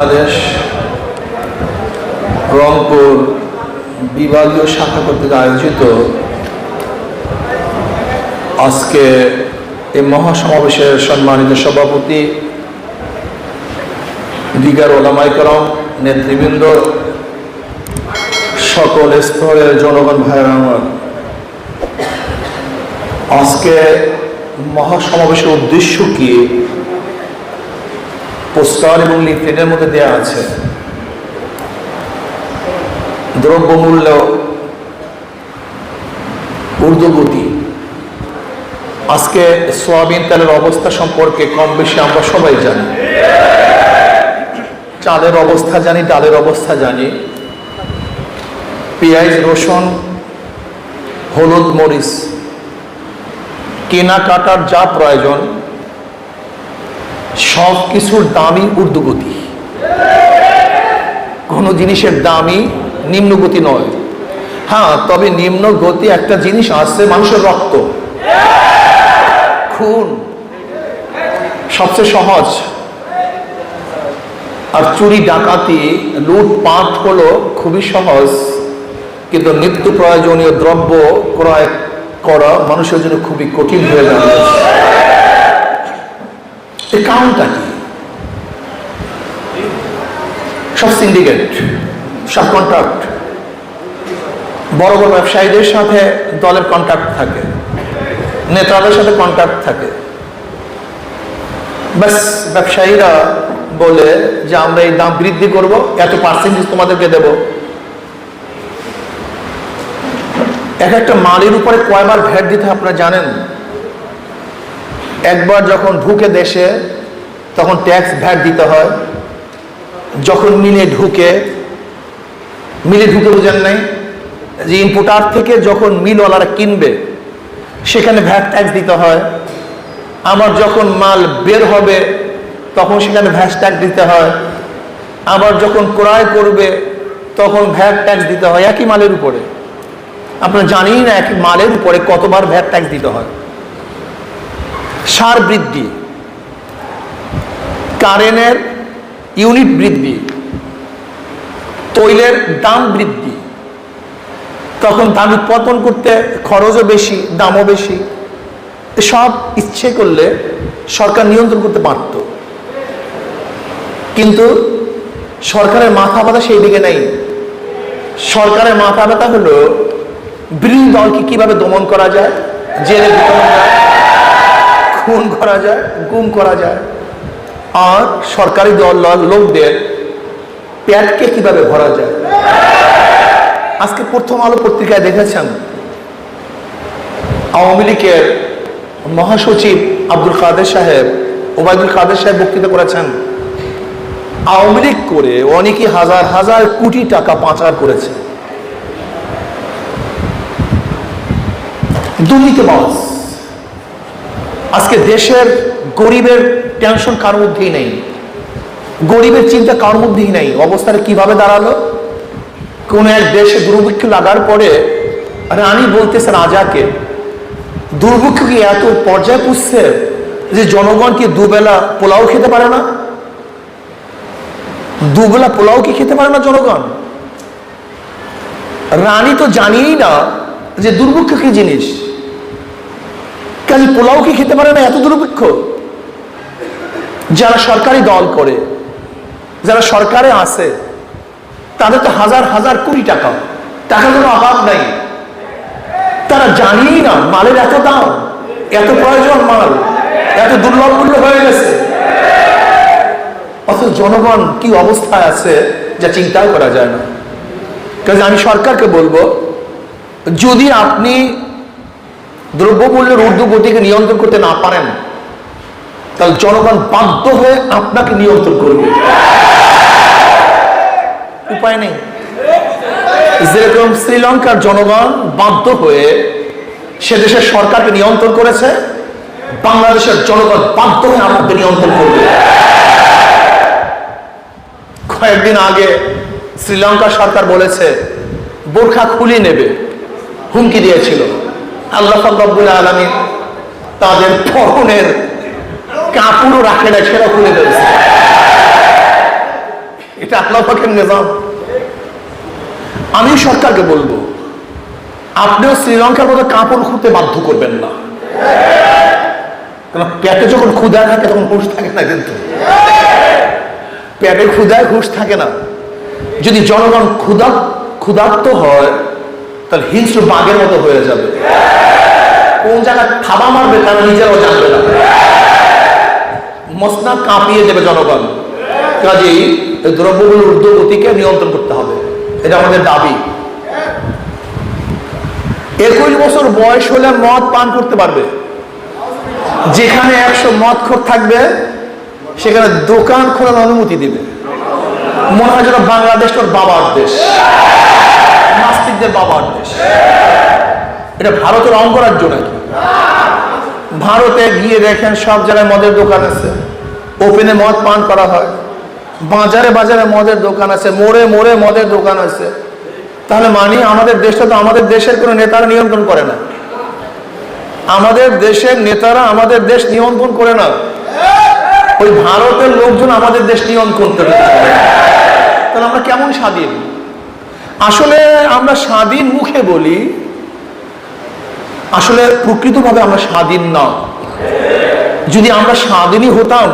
বাংলাদেশ রংপুর বিভাগীয় শাখা কর্তৃক আয়োজিত আজকে এই মহাসমাবেশের সম্মানিত সভাপতি, দিগার ওলামায়ে কেরাম, নেতৃবৃন্দ, সকল স্তরের জনগণ ভাইয়েরা আমার, আজকে মহাসমাবেশের উদ্দেশ্য কি পোস্টার এবং লিফলেটের মধ্যে দেওয়া আছে। দ্রব্যমূল্য ঊর্ধ্বগতি। আজকে সয়াবিন তেলের অবস্থা সম্পর্কে কম বেশি আমরা সবাই জানি। চালের অবস্থা জানি, ডালের অবস্থা জানি, পেঁয়াজ, রসুন, হলুদ, মরিচ কেনাকাটার যা প্রয়োজন সব কিছুর দামই ঊর্ধ্বগতি। কোনো জিনিসের দামই নিম্নগতি নয়। হ্যাঁ, তবে নিম্ন গতি একটা জিনিস আছে, মানুষের রক্ত, খুন সবচেয়ে সহজ। আর চুরি, ডাকাতি, লুটপাট হলো খুবই সহজ, কিন্তু নিত্য প্রয়োজনীয় দ্রব্য ক্রয় করা মানুষের জন্য খুবই কঠিন হয়ে দাঁড়িয়েছে। এর কারণটা কি? সব সিন্ডিকেট, সব কন্ট্রাক্ট, বড় বড় ব্যবসায়ীদের সাথে দলের কন্ট্রাক্ট থাকে, নেতাদের সাথে কন্ট্রাক্ট থাকে। ব্যাস, ব্যবসায়ীরা বলে যে আমরা এই দাম বৃদ্ধি করব, এত পার্সেন্টেজ তোমাদেরকে দেব। এক একটা মালের উপরে কয়বার ভ্যাট দিতে আপনারা জানেন? একবার যখন ঢুকে দেশে তখন ট্যাক্স ভ্যাট দিতে হয়, যখন মিলে ঢুকে বোঝেন নাই যে ইম্পোর্টার থেকে যখন মিলওয়ালারা কিনবে সেখানে ভ্যাট ট্যাক্স দিতে হয়। আবার যখন মাল বের হবে তখন সেখানে ভ্যাট ট্যাক্স দিতে হয়। আবার যখন ক্রয় করবে তখন ভ্যাট ট্যাক্স দিতে হয় একই মালের উপরে। আপনারা জানেন না একই মালের উপরে কতবার ভ্যাট ট্যাক্স দিতে হয়। সার বৃদ্ধি, কারেন্টের ইউনিট বৃদ্ধি, তৈলের দাম বৃদ্ধি, তখন দাম উৎপাদন করতে খরচও বেশি, দামও বেশি। সব ইচ্ছে করলে সরকার নিয়ন্ত্রণ করতে পারত, কিন্তু সরকারের মাথা ব্যথা সেই দিকে নেই। সরকারের মাথা ব্যথা হলো বিরোধী দলকে কিভাবে দমন করা যায়, জেলে ঢুকানো যায়, খুন করা যায়, গুম করা যায়, আর সরকারি দল লোকদের পেটকে কিভাবে ভরা যায়। আজকে প্রথম আলো পত্রিকায় দেখেছেন আওয়ামী লীগের মহাসচিব আব্দুল কাদের সাহেব, ওবায়দুল কাদের সাহেব বক্তৃতা করেছেন। আওয়ামী লীগ করে অনেকে হাজার হাজার কোটি টাকা পাচার করেছে। দুর্নীতিবাজ। আজকে দেশের গরিবের টেনশন কার মধ্যেই নেই, গরিবের চিন্তা কার মধ্যেই নেই। অবস্থাটা কিভাবে দাঁড়ালো? কোন এক দেশে দুর্ভিক্ষ লাগার পরে রানী বলতেছে রাজাকে, দুর্ভিক্ষ কি এত পর্যায়ে পুষছে যে জনগণ কি দুবেলা পোলাও খেতে পারে না? দুবেলা পোলাও কি খেতে পারে না জনগণ? রানী তো জানিই না যে দুর্ভিক্ষ কি জিনিস, কাজে পোলাও কি খেতে পারে না? এত দুর্ভিক্ষ। যারা সরকারি দল করে, যারা সরকারে আছে, তাদের তো হাজার হাজার কোটি টাকা, টাকার কোনো অভাব নাই। তারা জানিই না মালের এত দাম, এত প্রয়োজন মাল, এত দুর্লভ মূল্য হয়ে গেছে। অথচ জনগণ কি অবস্থায় আছে যা চিন্তাও করা যায় না। কাজে আমি সরকারকে বলবো, যদি আপনি দ্রব্যমূল্যের ঊর্ধ্বগতিকে নিয়ন্ত্রণ করতে না পারেন, তাহলে জনগণ বাধ্য হয়ে আপনাকে নিয়ন্ত্রণ করবে। উপায় নেই। যেরকম শ্রীলঙ্কার জনগণ বাধ্য হয়ে সে দেশের সরকারকে নিয়ন্ত্রণ করেছে, বাংলাদেশের জনগণ বাধ্য হয়ে আপনাকে নিয়ন্ত্রণ করবে। কয়েকদিন আগে শ্রীলঙ্কার সরকার বলেছে বোরখা খুলিয়ে নেবে, হুমকি দিয়েছিল। আল্লাহ রাব্বুল আলামিন তাদের পরনের কাপড়ও রাখে না, সেটা খুলে দিয়েছে। এটা আল্লাহ পাকের নিজাম। আমি সরকারকে বলবো, আপনিও শ্রীলঙ্কার মতো কাপড় খুঁড়তে বাধ্য করবেন না, কারণ পেটে যখন ক্ষুধা থাকে তখন হুঁশ থাকে না, কিন্তু পেটে ক্ষুধায় হুঁশ থাকে না। যদি জনগণ ক্ষুধার্ত হয় তাহলে হিংস্র বাঘের মতো হয়ে যাবে, কোন জায়গায় থাবা মারবে তারা নিজেরাও জানবে না, মসনদ কাঁপিয়ে দেবে জনগণ। কাজেই এই দ্রব্যগুলোর ঊর্ধ্বগতিকে নিয়ন্ত্রণ করতে হবে, এটা আমাদের দাবি। 21 বছর বয়স হলে মদ পান করতে পারবে। যেখানে 100 মদখোর থাকবে সেখানে দোকান খোলার অনুমতি দিবে। মনে হয় যেন বাংলাদেশ ওর বাবার দেশ, নাস্তিকদের বাবার দেশ। এটা ভারতের অঙ্গরাজ্য নাকি? ভারতে গিয়ে দেখেন সব জায়গায় মদের দোকান আছে, ওপেনে মদ পান করা হয়, বাজারে বাজারে মদের দোকান আছে, মোড়ে মোড়ে মদের দোকান আছে। তাহলে মানি আমাদের দেশটা তো আমাদের দেশের কোনো নেতারা নিয়ন্ত্রণ করে না, আমাদের দেশের নেতারা আমাদের দেশ নিয়ন্ত্রণ করে না, ওই ভারতের লোকজন আমাদের দেশ নিয়ন্ত্রণ করে। তাহলে আমরা কেমন স্বাধীন? আসলে আমরা স্বাধীন মুখে বলি, আসলে প্রকৃতভাবে আমরা স্বাধীন না। যদি আমরা স্বাধীনই হতাম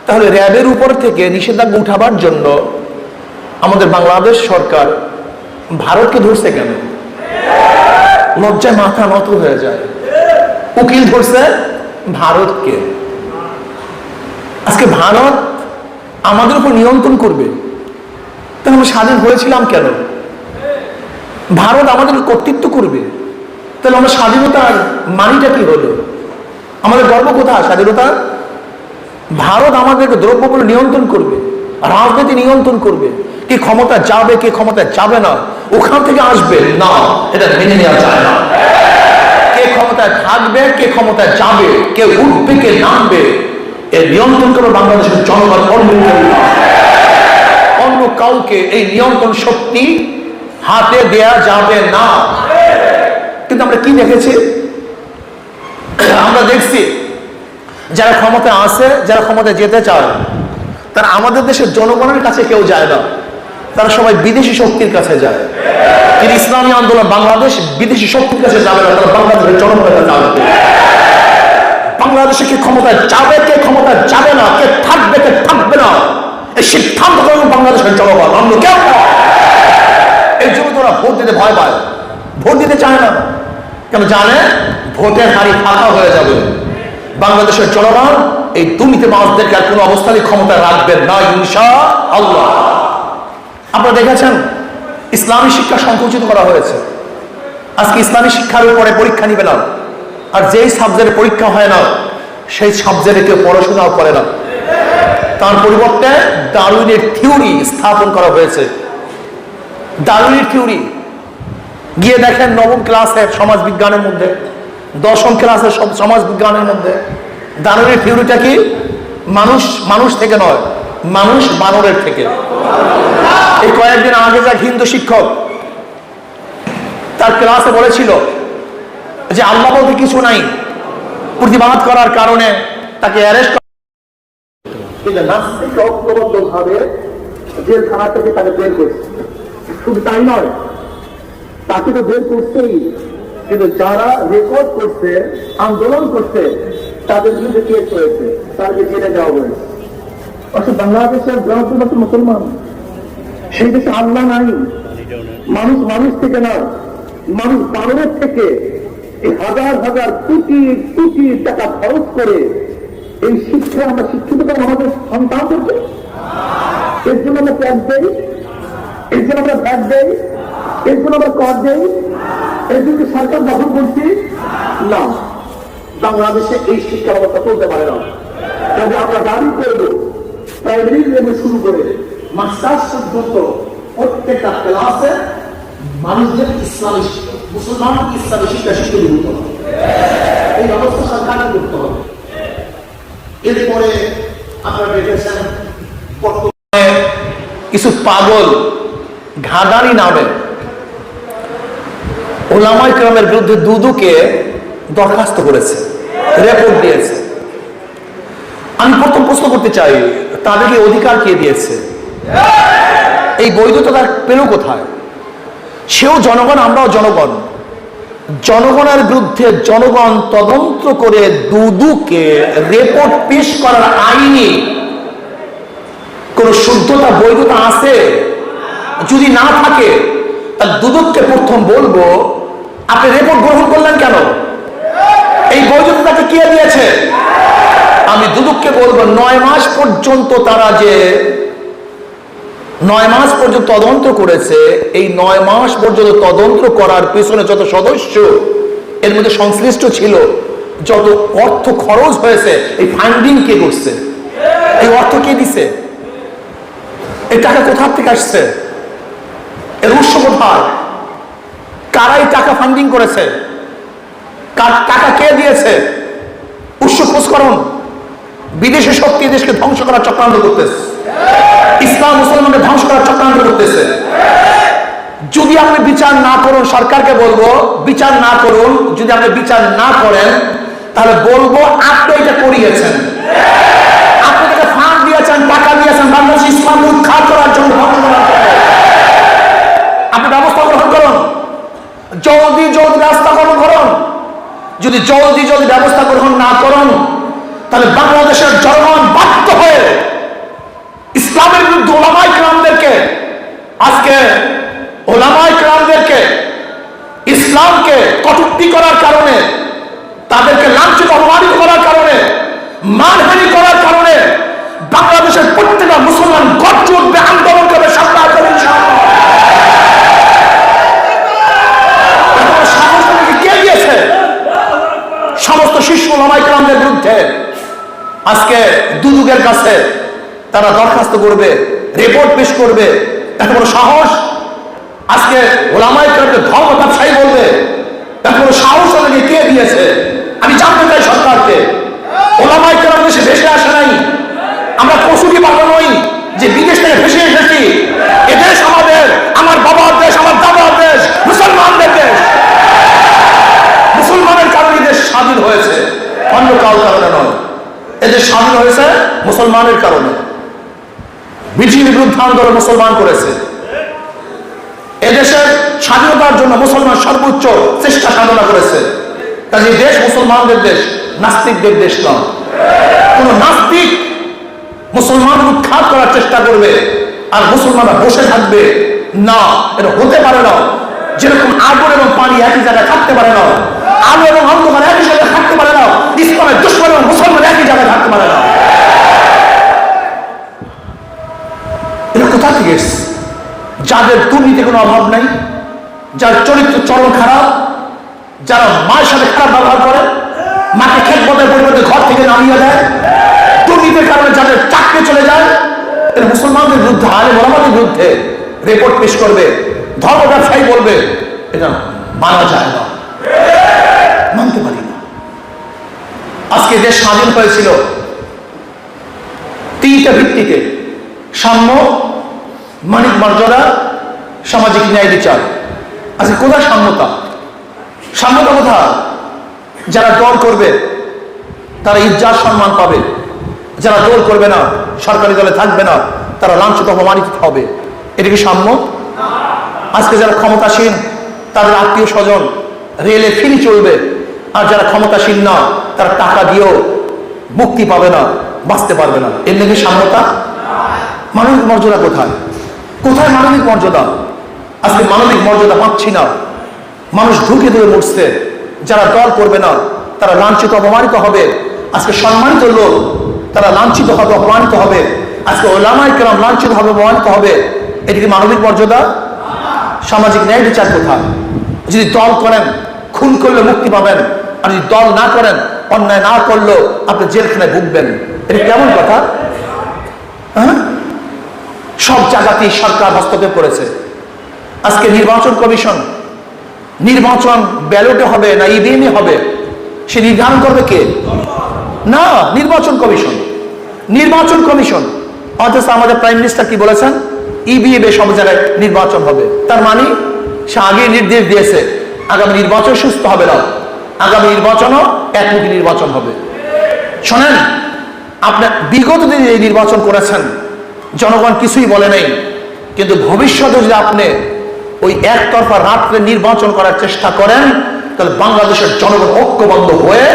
তাহলে র্যাবের উপর থেকে নিষেধাজ্ঞা উঠাবার জন্য আমাদের বাংলাদেশ সরকার ভারতকে ধরছে কেন? লজ্জায় মাথা নত হয়ে যায়। উকিল ধরছে ভারতকে। আজকে ভারত আমাদের উপর নিয়ন্ত্রণ করবে, তাহলে আমরা স্বাধীন হয়েছিলাম কেন? ভারত আমাদের কর্তৃত্ব করবে, তাহলে আমরা স্বাধীনতার মানিটা কি হলো? আমাদের গর্ব কোথায় স্বাধীনতা? ভারত আমাদেরকে দ্রব্যগুলো নিয়ন্ত্রণ করবে, রাজনীতি নিয়ন্ত্রণ করবে, কে ক্ষমতা যাবে কে ক্ষমতা যাবে না ওখান থেকে আসবে না, এটা মেনে নেওয়া যায় না। কে ক্ষমতায় থাকবে কে ক্ষমতায় যাবে, কে উঠবে কে নামবে, এর নিয়ন্ত্রণ করবে বাংলাদেশের জনগণ, অন্য কাউকে এই নিয়ন্ত্রণ শক্তি হাতে দেয়া যাবে না। কিন্তু আমরা কি দেখেছি? আমরা দেখছি যারা ক্ষমতায় আছে, যারা ক্ষমতায় যেতে চায়, তারা আমাদের দেশের জনগণের কাছে কেউ যায় না, তারা সবাই বিদেশি শক্তির কাছে যায়। কিন্তু ইসলামী আন্দোলন বাংলাদেশ বিদেশি শক্তির কাছে যাবে না, তারা বাংলাদেশের জনগণের কাছে আসবে। বাংলাদেশে কে ক্ষমতায় যাবে কে ক্ষমতায় যাবে না, কে থাকবে কে থাকবে না, এই সিদ্ধান্ত গ্রহণ বাংলাদেশের জনগণ, অন্য কেউ না। এই জন্য তোরা ভোট দিতে ভয় পায়, ভোট দিতে চায় না, কেন জানে ভোটের হারি ফাঁকা হয়ে যাবে। বাংলাদেশের জনগণ এই দুর্নীতিবাজদেরকে আর কোনো অবস্থায় ক্ষমতা রাখবেন না ইনশাআল্লাহ। আপনারা দেখেছেন ইসলামী শিক্ষা সংকুচিত করা হয়েছে। আজকে ইসলামী শিক্ষার উপরে পরীক্ষা নিবে না, আর যেই সাবজেক্টে পরীক্ষা হয় না সেই সাবজেক্টে কেউ পড়াশোনাও করে না। তার পরিবর্তে ডারউইনের থিওরি স্থাপন করা হয়েছে। ডারউইনের থিওরি গিয়ে দেখেন নবম ক্লাসের সমাজ বিজ্ঞানের মধ্যে, দশম ক্লাসের সমাজ বিজ্ঞানের মধ্যে ডারউইনের থিওরিটা কি? মানুষ থেকে নয়, মানুষ বানরের থেকে। এই কয়েকদিন আগে যা হিন্দু শিক্ষক তার ক্লাসে বলেছিল যে আল্লাহ বলতে কিছু নাই, প্রতিবাদ করার কারণে তাকে অ্যারেস্ট ঐক্যবদ্ধভাবে জেলখানা থেকে তাকে বের করছে। শুধু তাই নয়, তাকে তো বের করছেই, কিন্তু যারা রেকর্ড করছে, আন্দোলন করছে, তাদের বিরুদ্ধে কেস হয়েছে, তাদেরকে জেলে যাওয়া হয়েছে। অর্থাৎ বাংলাদেশের জনপ্রিয় মুসলমান, সেই দেশে আল্লাহ নাই, মানুষ থেকে না, মানুষ বানরের থেকে এই হাজার হাজার কোটি কোটি টাকা খরচ করে এই শিক্ষা আমরা শিক্ষিত করবো আমাদের সন্তানদেরকে। এর জন্য আমরা ট্যাক্স দেই, এর জন্য আমরা ভ্যাট দেই, এর জন্য আমরা কর দেই, এর জন্য সরকার দখল করছি না। বাংলাদেশে এই শিক্ষা ব্যবস্থা চলতে পারে না। তবে আমরা দাবি করবো প্রাইমারি লেভেল শুরু করে মাস্টার্স পর্যন্ত প্রত্যেকটা ক্লাসে মানুষদের ইসলামী মুসলমান ইসলামী শিক্ষা শিক্ষা দিতে হবে। এই ব্যবস্থা সরকারের করতে হবে। এরপরে আপনারা দেখেছেন বর্তমানে কিছু পাগল ঘাদানি নামে ওলামায়ে কেরামের বিরুদ্ধে দুদুকে দরখাস্ত করেছে, রিপোর্ট দিয়েছে। আমি প্রথম প্রশ্ন করতে চাই, তাদেরকে অধিকার কে দিয়েছে? এই বৈধতা তার পেল কোথায়? সেও জনগণ, আমরাও জনগণ। জনগণের বিরুদ্ধে জনগণ তদন্ত করে দুদুকে রিপোর্ট পেশ করার আইনি কোন শুদ্ধতা বৈধতা আছে? যদি না থাকে তাহলে দুদককে প্রথম বলবো, আপনি রিপোর্ট গ্রহণ করলেন কেন? এই বৈধতা তাকে কে দিয়েছে? আমি দুদককে বলবো 9 মাস পর্যন্ত তারা যে 9 মাস পর্যন্ত তদন্ত করেছে, এই 9 মাস পর্যন্ত তদন্ত করার পেছনে যত সদস্য এর মধ্যে সংশ্লিষ্ট ছিল, যত অর্থ খরচ হয়েছে, এই ফান্ডিং কে করছে? এই অর্থ কে দিছে? এই টাকা কোথা থেকে আসছে? এর উৎস কোথায়? কারাই টাকা ফান্ডিং করেছে? টাকা কে দিয়েছে? উৎস খোঁজ করুন। বিদেশি শক্তি দেশকে ধ্বংস করার চক্রান্ত করতেছে, ইসলাম মুসলমানকে ধ্বংস করার চক্রান্ত করতেছে। যদি আপনি বিচার না করুন, সরকারকে বলবো বিচার না করুন। যদি আপনি বিচার না করেন তাহলে বলবো আপনি এটা করিয়েছেন, আপনি তাকে ফান্ড দিয়েছেন, টাকা দিয়েছেন বাংলাদেশ ইসলাম উৎখাত করার জন্য, ধ্বংস করার জন্য। আপনি ব্যবস্থা গ্রহণ করুন, জলদি জলদি ব্যবস্থা গ্রহণ করুন। যদি জলদি জলদি ব্যবস্থা গ্রহণ না করুন তাহলে বাংলাদেশের জনগণ বাধ্য হয়ে ইসলামের বিরুদ্ধে ওলামায়ে কেরামদেরকে, আজকে ওলামায়ে কেরামদেরকে ইসলামকে কটূক্তি করার কারণে, তাদেরকে লাঞ্ছিত অপমানিত করার কারণে, মানহানি করার কারণে বাংলাদেশের প্রত্যেকটা মুসলমান গর্জে উঠবে, আন্দোলন করবে, সামনে করবে ইনশাআল্লাহ। সাহস তাদেরকে কে দিয়েছে? সমস্ত শীর্ষ ওলামায়ে কেরামদের বিরুদ্ধে আজকে দুদকের কাছে তারা দরখাস্ত করবে, রিপোর্ট পেশ করবে। এত বড় সাহস! আজকে ওলামায়ে কেরামকে ধর্ম ব্যবসায়ী বলবে, এত বড় সাহস তাদেরকে কে দিয়েছে? আমি জানতে চাই সরকারকে। ওলামায়ে কেরাম দেশে ভেসে আসে নাই, আমরা কসুরি পাগল নই যে বিদেশ থেকে ভেসে এসেছি। এদেশ আমাদের, আমার বাবার দেশ, আমার দাদার দেশ, মুসলমানদের দেশ। মুসলমানের কারণে দেশ স্বাধীন হয়েছে, অন্য কারোর কারণে নয়। এদেশ স্বাধীন হয়েছে মুসলমানের কারণে। ব্রিটিশের বিরুদ্ধে আন্দোলন মুসলমান করেছে। এদেশের স্বাধীনতার জন্য মুসলমান সর্বোচ্চ চেষ্টা সাধনা করেছে। কাজে দেশ মুসলমানদের দেশ, নাস্তিকদের দেশ নয়। কোন নাস্তিক মুসলমানকে উৎখাত করার চেষ্টা করবে আর মুসলমানরা বসে থাকবে না, এটা হতে পারে না। যেরকম আগুন এবং পানি একই জায়গায় থাকতে পারে না, আলো এবং অন্ধকার একই জায়গায় থাকতে পারে না, ইসলামের দুশমন এবং মুসলমান একই জায়গায় থাকতে পারে না। এটা কোথা থেকে এসছে? যাদের দুর্নীতির কোনো অভাব নাই, যার চরিত্র চরম খারাপ, যারা মায়ের সাথে খারাপ ব্যবহার করে, মাকে খেত বদের পরিবর্তে ঘর থেকে নামিয়ে দেয়, দুর্নীতির কারণে যাদের চাকরি চলে যায়, এরা মুসলমানদের বিরুদ্ধে, আলেম ওলামাদের বিরুদ্ধে রিপোর্ট পেশ করবে, ধর্ম ব্যবসায়ী বলবে। এটা মানা যায় না, মানতে পারি না। আজকে দেশ স্বাধীন হয়েছিল 3টা ভিত্তিতে: সাম্য, মানবিক মর্যাদা, সামাজিক ন্যায় বিচার। আজকে কোথায় সাম্যতা? সাম্যতা কোথায়? যারা দল করবে তারা ইজ্জত সম্মান পাবে, যারা দল করবে না, সরকারি দলে থাকবে না, তারা লাঞ্ছিত অপমানিত হবে। এটা কি সাম্য? আজকে যারা ক্ষমতাসীন তাদের আত্মীয় স্বজন রেলে ফ্রি চলবে, আর যারা ক্ষমতাসীন না তারা টাকা দিয়েও মুক্তি পাবে না, বাঁচতে পারবে না। এর নাকি সাম্যতা? মানবিক মর্যাদা কোথায়? কোথায় মানবিক মর্যাদা? আজকে মানবিক মর্যাদা পাচ্ছি না, মানুষ ঢুকে দিয়ে মরছে। যারা দল করবে না তারা লাঞ্ছিত অপমানিত হবে। আজকে সম্মানিত লোক তারা লাঞ্ছিত হবে, অপমানিত হবে। আজকে ওলামায়ে কেরাম লাঞ্ছিত হবে, অপমানিত হবে। এটি কি মানবিক মর্যাদা? সামাজিক ন্যায় বিচার কোথায়? যদি দল করেন খুন করলে মুক্তি পাবেন, আর যদি দল না করেন, অন্যায় না করলেও আপনি জেলখানায় ভুগবেন। এটা কেমন কথা? হ্যাঁ, সব জায়গাতেই সরকার হস্তক্ষেপ করেছে। আজকে নির্বাচন কমিশন, নির্বাচন ব্যালটে হবে না ইভিএমে হবে সে নির্ধারণ করবে কে? না, নির্বাচন কমিশন। নির্বাচন কমিশন। অথচ আমাদের প্রাইম মিনিস্টার কি বলেছেন? ইভিএমে সব জায়গায় নির্বাচন হবে। তার মানে সে আগে নির্দেশ দিয়েছে আগামী নির্বাচন সুস্থ হবে না, আগামী নির্বাচনও একমুখী নির্বাচন হবে। শোনেন, আপনার বিগত দিনে এই নির্বাচন করেছেন, জনগণ কিছুই বলে নাই, কিন্তু ভবিষ্যতে যদি আপনি ওই একতরফা রাত্রে নির্বাচন করার চেষ্টা করেন, তাহলে বাংলাদেশের জনগণ ঐক্যবদ্ধ হয়ে,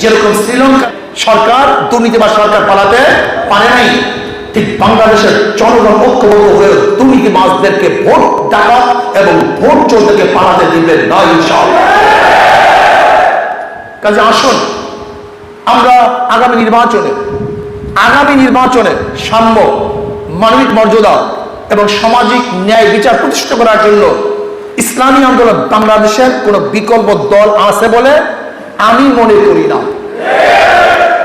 যেরকম শ্রীলঙ্কা সরকার দুর্নীতিবাজ সরকার পালাতে পারে নাই, ঠিক বাংলাদেশের জনগণ ঐক্যবদ্ধ হয়ে দুর্নীতিবাজদেরকে ভোট ডাকাত এবং ভোট চোরদেরকে পালাতে দিবেন না ইনশাআল্লাহ। কাজে আসুন আমরা আগামী নির্বাচনে সাম্য, মানবিক মর্যাদা এবং সামাজিক ন্যায় বিচার প্রতিষ্ঠা করার জন্য ইসলামী আন্দোলন বাংলাদেশের কোনো বিকল্প দল আছে বলে আমি মনে করি না।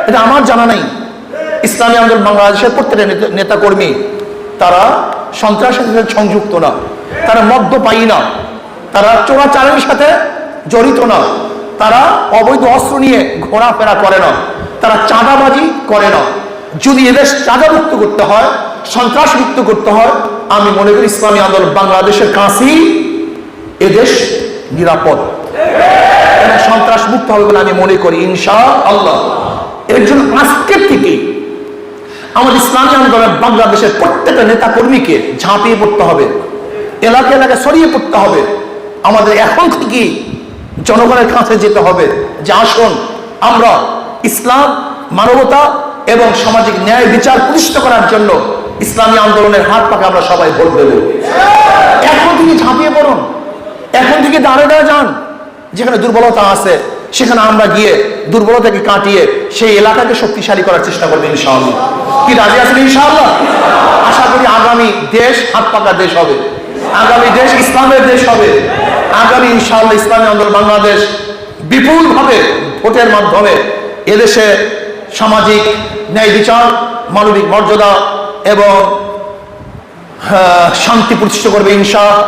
এটা আমার জানা নাই। ইসলামী আন্দোলন বাংলাদেশের প্রত্যেকটা নেতাকর্মী তারা সন্ত্রাসের সাথে সংযুক্ত না, তারা মদ্যপায়ী না, তারা চোরাচালানির সাথে জড়িত না, তারা অবৈধ অস্ত্র নিয়ে ঘোরাফেরা করে না, তারা চাঁদাবাজি করে না। যদি এদেশ চাঁদামুক্ত করতে হয়, সন্ত্রাস মুক্ত করতে হয়, আমি মনে করি ইসলামী আন্দোলন বাংলাদেশের কাছেই এদেশ নিরাপদ এবং সন্ত্রাস মুক্ত হবে বলে আমি মনে করি ইনশাআল্লাহ। এর জন্য আজকের থেকে আমাদের ইসলামী আন্দোলন বাংলাদেশের প্রত্যেকটা নেতা কর্মীকে ঝাঁপিয়ে পড়তে হবে, এলাকা এলাকায় ছড়িয়ে পড়তে হবে। আমাদের এখন থেকে জনগণের কাছে যেতে হবে যে আসুন আমরা ইসলাম, মানবতা এবং সামাজিক ন্যায় বিচার প্রতিষ্ঠা করার জন্য ইসলামী আন্দোলনের হাত পাকে আমরা সবাই ভোট দেব। এখন থেকে ঝাঁপিয়ে পড়ুন, এখন থেকে দাঁড়িয়ে যান। যেখানে দুর্বলতা আছে সেখানে আমরা গিয়ে দুর্বলতাকে কাটিয়ে সেই এলাকাকে শক্তিশালী করার চেষ্টা করবো ইনশাআল্লাহ। কি রাজি আছেন ইনশাআল্লাহ? আশা করি আগামী দেশ হাত পাকা দেশ হবে, আগামী দেশ ইসলামের দেশ হবে। আগামী ইনশাআল্লাহ ইসলামী আন্দোলন বাংলাদেশ বিপুলভাবে ভোটের মাধ্যমে এদেশে সামাজিক ন্যায় বিচার, মানবিক মর্যাদা এবং শান্তি প্রতিষ্ঠা করবে ইনশাআল্লাহ।